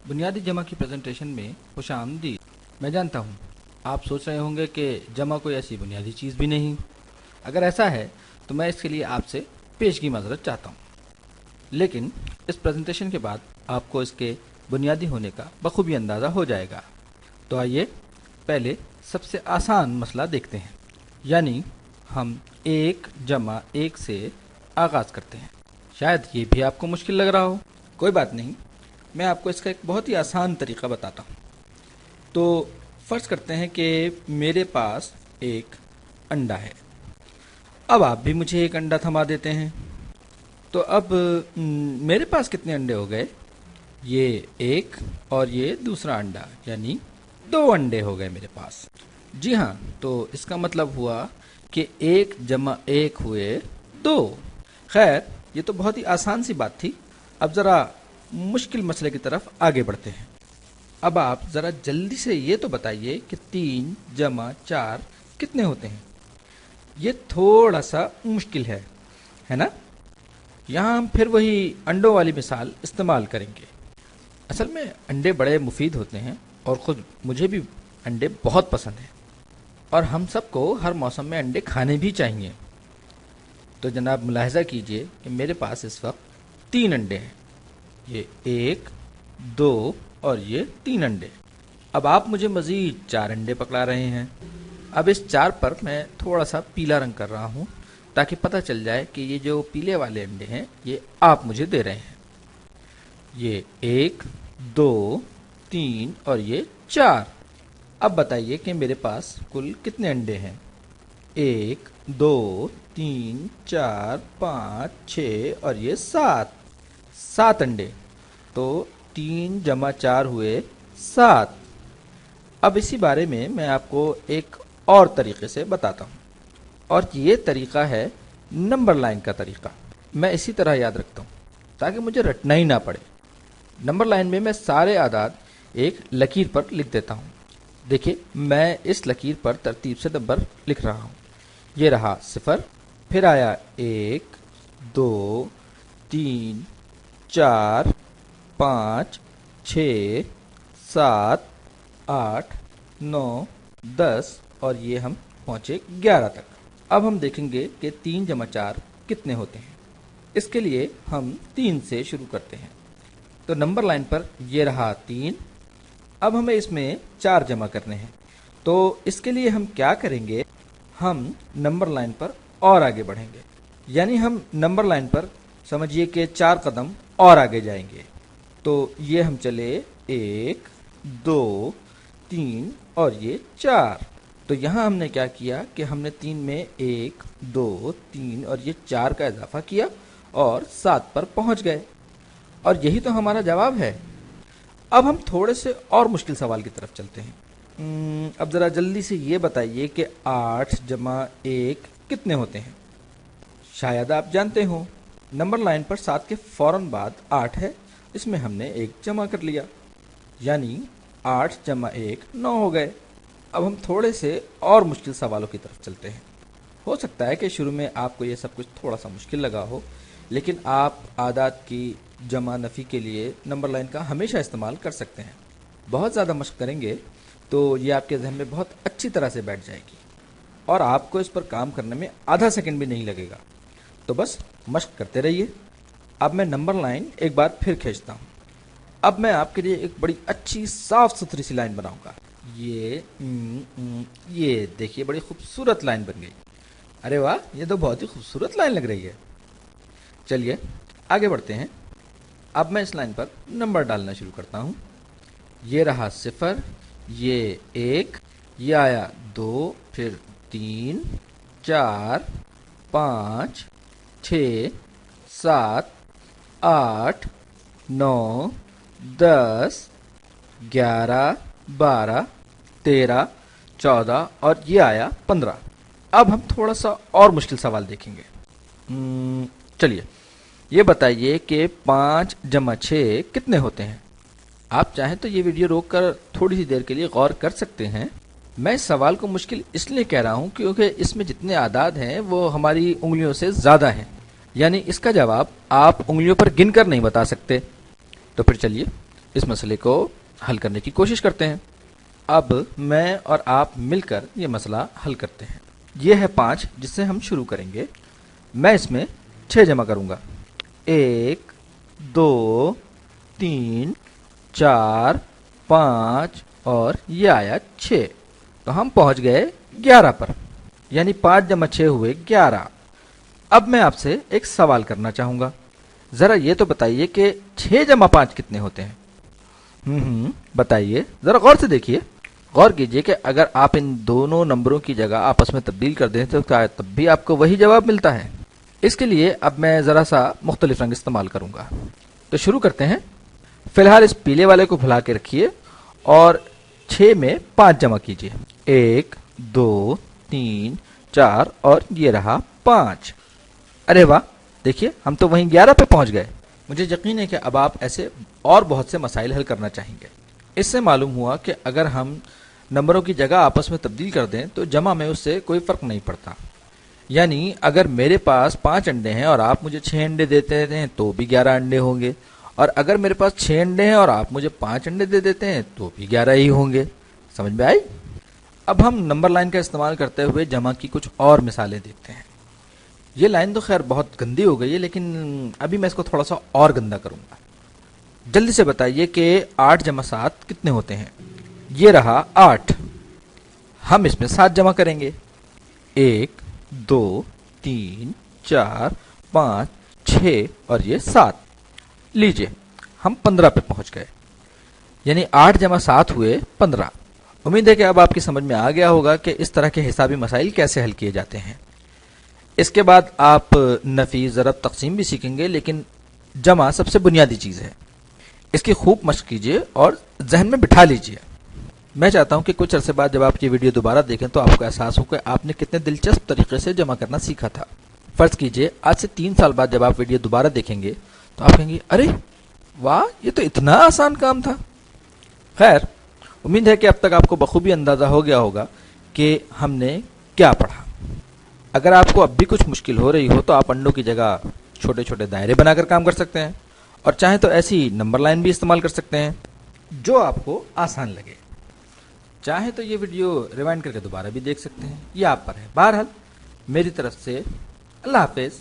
बुनियादी जमा की प्रेजेंटेशन में खुश आमदीद। मैं जानता हूँ आप सोच रहे होंगे कि जमा कोई ऐसी बुनियादी चीज़ भी नहीं। अगर ऐसा है तो मैं इसके लिए आपसे पेशगी माजरत चाहता हूँ, लेकिन इस प्रेजेंटेशन के बाद आपको इसके बुनियादी होने का बखूबी अंदाज़ा हो जाएगा। तो आइए पहले सबसे आसान मसला देखते हैं, यानी हम 1 जमा 1 से आगाज़ करते हैं। शायद ये भी आपको मुश्किल लग रहा हो, कोई बात नहीं, मैं आपको इसका एक बहुत ही आसान तरीका बताता हूँ। तो फ़र्ज़ करते हैं कि मेरे पास एक अंडा है। अब आप भी मुझे एक अंडा थमा देते हैं। तो अब मेरे पास कितने अंडे हो गए? ये एक और ये दूसरा अंडा, यानी 2 अंडे हो गए मेरे पास। जी हाँ, तो इसका मतलब हुआ कि 1 जमा 1 हुए 2। खैर, ये तो बहुत ही आसान सी बात थी। अब ज़रा मुश्किल मसले की तरफ आगे बढ़ते हैं। अब आप ज़रा जल्दी से ये तो बताइए कि 3 जमा 4 कितने होते हैं? ये थोड़ा सा मुश्किल है ना? यहाँ हम फिर वही अंडों वाली मिसाल इस्तेमाल करेंगे। असल में अंडे बड़े मुफीद होते हैं और ख़ुद मुझे भी अंडे बहुत पसंद हैं, और हम सबको हर मौसम में अंडे खाने भी चाहिए। तो जनाब मुलाहिज़ा कीजिए कि मेरे पास इस वक्त 3 अंडे हैं। ये 1, 2 और ये 3 अंडे। अब आप मुझे मज़ीद 4 अंडे पकड़ा रहे हैं। अब इस 4 पर मैं थोड़ा सा पीला रंग कर रहा हूँ ताकि पता चल जाए कि ये जो पीले वाले अंडे हैं ये आप मुझे दे रहे हैं। ये 1, 2, 3 और ये 4। अब बताइए कि मेरे पास कुल कितने अंडे हैं? 1, 2, 3, 4, 5, 6 और ये 7 अंडे। तो 3 जमा 4 हुए 7। अब इसी बारे में मैं आपको एक और तरीके से बताता हूँ, और ये तरीका है नंबर लाइन का तरीका। मैं इसी तरह याद रखता हूँ ताकि मुझे रटना ही ना पड़े। नंबर लाइन में मैं सारे आदाद एक लकीर पर लिख देता हूँ। देखिए, मैं इस लकीर पर तरतीब से नंबर लिख रहा हूँ। ये रहा 0, फिर आया 1, 2, 3, 4, 5, 6, 7, 8, 9, 10 और ये हम पहुँचे 11 तक। अब हम देखेंगे कि 3 जमा 4 कितने होते हैं। इसके लिए हम 3 से शुरू करते हैं। तो नंबर लाइन पर ये रहा 3। अब हमें इसमें 4 जमा करने हैं। तो इसके लिए हम क्या करेंगे? हम नंबर लाइन पर और आगे बढ़ेंगे, यानी हम नंबर लाइन पर समझिए कि 4 कदम और आगे जाएंगे। तो ये हम चले 1, 2, 3 और ये 4। तो यहाँ हमने क्या किया कि हमने 3 में 1, 2, 3 और ये 4 का इजाफा किया और 7 पर पहुँच गए, और यही तो हमारा जवाब है। अब हम थोड़े से और मुश्किल सवाल की तरफ चलते हैं। अब ज़रा जल्दी से ये बताइए कि 8 जमा 1 कितने होते हैं? शायद आप जानते हो, नंबर लाइन पर 7 के फ़ौरन बाद 8 है, इसमें हमने 1 जमा कर लिया, यानी 8 जमा 1 9 हो गए। अब हम थोड़े से और मुश्किल सवालों की तरफ चलते हैं। हो सकता है कि शुरू में आपको ये सब कुछ थोड़ा सा मुश्किल लगा हो, लेकिन आप आदाद की जमा नफ़ी के लिए नंबर लाइन का हमेशा इस्तेमाल कर सकते हैं। बहुत ज़्यादा मशक करेंगे तो ये आपके जहन में बहुत अच्छी तरह से बैठ जाएगी, और आपको इस पर काम करने में आधा सेकंड भी नहीं लगेगा। तो बस मशक करते रहिए। अब मैं नंबर लाइन एक बार फिर खींचता हूँ। अब मैं आपके लिए एक बड़ी अच्छी साफ़ सुथरी सी लाइन बनाऊँगा। ये देखिए, बड़ी खूबसूरत लाइन बन गई। अरे वाह, ये तो बहुत ही खूबसूरत लाइन लग रही है। चलिए आगे बढ़ते हैं। अब मैं इस लाइन पर नंबर डालना शुरू करता हूँ। ये रहा 0, ये 1, ये आया 2, फिर 3, 4, 5, 6, 7, 8, 9, 10, 11, 12, 13, 14 और ये आया 15। अब हम थोड़ा सा और मुश्किल सवाल देखेंगे। चलिए ये बताइए कि 5 जमा 6 कितने होते हैं? आप चाहें तो ये वीडियो रोककर थोड़ी सी देर के लिए गौर कर सकते हैं। मैं इस सवाल को मुश्किल इसलिए कह रहा हूँ क्योंकि इसमें जितने आदाद हैं वो हमारी उंगलियों से ज़्यादा हैं, यानी इसका जवाब आप उंगलियों पर गिनकर नहीं बता सकते। तो फिर चलिए इस मसले को हल करने की कोशिश करते हैं। अब मैं और आप मिलकर ये मसला हल करते हैं। ये है 5 जिससे हम शुरू करेंगे। मैं इसमें 6 जमा करूँगा। 1 2 3 4 5 और ये आया 6, तो हम पहुँच गए 11 पर, यानी 5 जमा 6 हुए 11। अब मैं आपसे एक सवाल करना चाहूँगा, ज़रा ये तो बताइए कि 6 जमा 5 कितने होते हैं? बताइए, ज़रा गौर से देखिए। गौर कीजिए कि अगर आप इन दोनों नंबरों की जगह आपस में तब्दील कर दें तो क्या तब भी आपको वही जवाब मिलता है? इसके लिए अब मैं ज़रा सा मुख्तलिफ रंग इस्तेमाल करूँगा। तो शुरू करते हैं। फ़िलहाल इस पीले वाले को भुला के रखिए और 6 में 5 जमा कीजिए। 1 2 3 4 और ये रहा 5। अरे वाह, देखिए हम तो वहीं 11 पे पहुंच गए। मुझे यकीन है कि अब आप ऐसे और बहुत से मसाइल हल करना चाहेंगे। इससे मालूम हुआ कि अगर हम नंबरों की जगह आपस में तब्दील कर दें तो जमा में उससे कोई फ़र्क नहीं पड़ता। यानी अगर मेरे पास 5 अंडे हैं और आप मुझे 6 अंडे देते हैं तो भी 11 अंडे होंगे, और अगर मेरे पास 6 अंडे हैं और आप मुझे 5 अंडे दे देते हैं तो भी 11 ही होंगे। समझ में आई? अब हम नंबर लाइन का इस्तेमाल करते हुए जमा की कुछ और मिसालें देखते हैं। ये लाइन तो खैर बहुत गंदी हो गई है, लेकिन अभी मैं इसको थोड़ा सा और गंदा करूँगा। जल्दी से बताइए कि 8 जमा 7 कितने होते हैं? ये रहा 8। हम इसमें 7 जमा करेंगे। 1 2 3 4 5 6 और ये 7। लीजिए हम 15 पे पहुंच गए, यानी 8 जमा 7 हुए 15। उम्मीद है कि अब आपकी समझ में आ गया होगा कि इस तरह के हिसाबी मसाइल कैसे हल किए जाते हैं। इसके बाद आप नफी, ज़रब, तक़सीम भी सीखेंगे, लेकिन जमा सबसे बुनियादी चीज़ है। इसकी खूब मशक़ कीजिए और जहन में बिठा लीजिए। मैं चाहता हूं कि कुछ अरसे बाद जब आप ये वीडियो दोबारा देखें तो आपको एहसास हो कि आपने कितने दिलचस्प तरीके से जमा करना सीखा था। फ़र्ज़ कीजिए आज से 3 साल बाद जब आप वीडियो दोबारा देखेंगे तो आप कहेंगे, अरे वाह, ये तो इतना आसान काम था। खैर, उम्मीद है कि अब तक आपको बखूबी अंदाज़ा हो गया होगा कि हमने क्या पढ़ा। अगर आपको अब भी कुछ मुश्किल हो रही हो तो आप अंडों की जगह छोटे छोटे दायरे बनाकर काम कर सकते हैं, और चाहे तो ऐसी नंबर लाइन भी इस्तेमाल कर सकते हैं जो आपको आसान लगे। चाहे तो ये वीडियो रिवाइंड करके दोबारा भी देख सकते हैं, ये आप पर है। बहरहाल मेरी तरफ से अल्लाह हाफिज़।